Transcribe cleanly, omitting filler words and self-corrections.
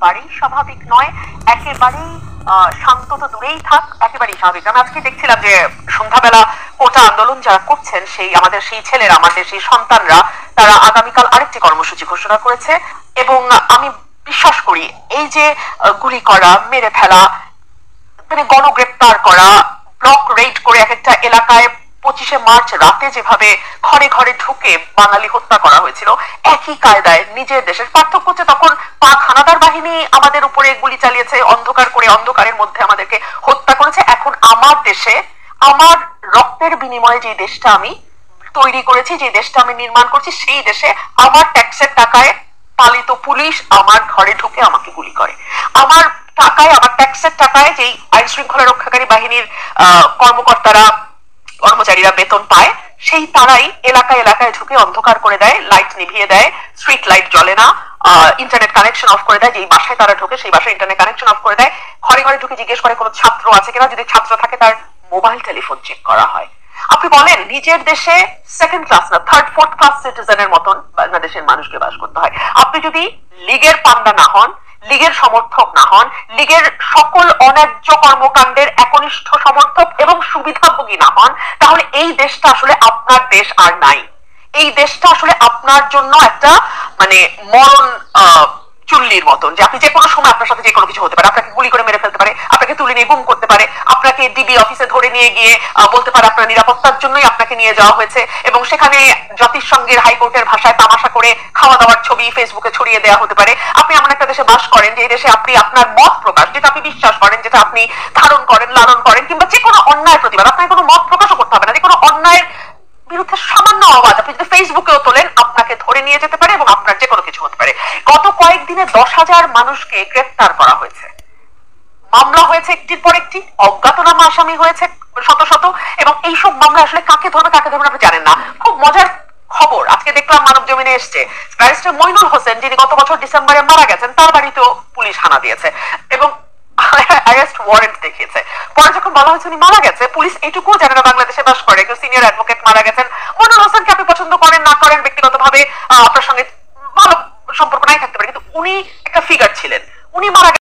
একেবারেই স্বাভাবিক নয়, একেবারেই শান্ত তো দূরেই থাক, একেবারেই স্বাভাবিক। আমি আজকে দেখছিলাম যে সন্ধ্যাবেলা কোটা আন্দোলন যারা করছেন, সেই আমাদের সেই ছেলেরা, আমাদের সেই সন্তানরা, তারা আগামীকাল আরেকটি কর্মসূচি ঘোষণা করেছে। এবং আমি বিশ্বাস করি এই যে গুলি করা, মেরে ফেলা, মানে গণগ্রেপ্তার করা, ব্লক রেড করে এক একটা এলাকায় 25শে মার্চ রাতে যেভাবে ঘরে ঘরে ঢুকে বাঙালি হত্যা করা হয়েছিল, একই কায়দায় নিজের দেশের। পার্থক্য হচ্ছে তখন পাক হানাদার বাহিনী আমাদের উপরে গুলি চালিয়েছে, অন্ধকার করে অন্ধকারের মধ্যে আমাদেরকে হত্যা করেছে। এখন আমার দেশে, আমার রক্তের বিনিময়ে যে দেশটা আমি তৈরি করেছি, যে দেশটা আমি নির্মাণ করছি, সেই দেশে আমার ট্যাক্সের টাকায় পালিত পুলিশ আমার ঘরে ঢুকে আমাকে গুলি করে। আমার টাকায়, আমার ট্যাক্সের টাকায় যেই আইন শৃঙ্খলা রক্ষাকারী বাহিনীর কর্মকর্তারা, কর্মচারীরা বেতন পায়, সেই তারাই এলাকায় এলাকায় ঢুকে অন্ধকার করে দেয়, লাইট নিভিয়ে দেয়, স্ট্রিট লাইট জ্বলে না, ইন্টারনেট কানেকশন অফ করে দেয়। যেই বাসায় তারা ঢুকে সেই বাসায় ইন্টারনেট কানেকশন অফ করে দেয়। ঘরে ঘরে ঢুকে জিজ্ঞেস করে কোনো ছাত্র আছে কিনা, যদি ছাত্র থাকে তার মোবাইল টেলিফোন চেক করা হয়। আপনি বলেন, নিজের দেশে সেকেন্ড ক্লাস না, থার্ড ফোর্থ ক্লাস সিটিজেনের মতন বাংলাদেশের মানুষকে বাস করতে হয়। আপনি যদি লীগের পান্ডা না হন, লীগের সমর্থক না হন, লীগের সকল অন্যায্য কর্মকাণ্ডের একনিষ্ঠ সমর্থক এবং সুবিধাভোগী না হন, তাহলে এই দেশটা আসলে আপনার দেশ আর নাই। এই দেশটা আসলে আপনার জন্য একটা মানে মরণ চুল্লির মতন, যে আপনি যে কোনো সময় আপনার সাথে যে কোনো কিছু হতে পারে। আপনাকে গুলি করে মেরে ফেলতে পারে, আপনাকে তুলে নিয়ে গুম করতে পারে, আপনাকে ডিবি অফিসে ধরে নিয়ে গিয়ে বলতে পারে আপনার নিরাপত্তার জন্যই আপনাকে নিয়ে যাওয়া হয়েছে, এবং সেখানে জাতিসংঘের হাইকোর্টের ভাষায় তামাশা করে খাওয়া দাওয়ার ছবি ফেসবুকে ছড়িয়ে দেওয়া হতে পারে। আপনি এমন একটা দেশে বাস করেন যে দেশে আপনি আপনার মত প্রকাশ, যেটা আপনি বিশ্বাস করেন, যেটা আপনি ধারণ করেন, লালন করেন, কিংবা যে কোনো অন্যায় প্রতিবাদ, আপনাকে কোনো মত প্রকাশও করতে হবে না। যে কোনো অন্যায়ের বিরুদ্ধে সামান্য আওয়াজ আপনি যদি ফেসবুকেও তোলেন, আপনাকে ধরে নিয়ে যেতে পারে এবং আপনার যে কোনো কিছু হতে পারে। গত কয়েকদিনে 10,000 মানুষকে গ্রেফতার করা হয়েছে, মামলা হয়েছে একটির পর একটি, অজ্ঞাতনামা আসামি হয়েছে শত শত, এবং এইসব মামলা আসলে কাকে ধরবে কাকে ধরবে আপনি জানেন না। খুব মজার খবর আজকে দেখলাম মানব জমিনে এসছে, ব্যারিস্টার মইনুল হোসেন, যিনি গত বছর ডিসেম্বরে মারা গেছেন, তার বাড়িতেও পুলিশ হানা দিয়েছে এবং অ্যারেস্ট ওয়ারেন্ট দেখিয়েছে। পরে যখন বলা হয়েছে উনি মারা গেছে, পুলিশ এইটুকুও জানে না বাংলাদেশে বাস করে, কেউ সিনিয়র অ্যাডভোকেট মারা গেছেন। মইনুল হোসেনকে আপনি পছন্দ করেন না করেন ব্যক্তিগতভাবে, আপনার সঙ্গে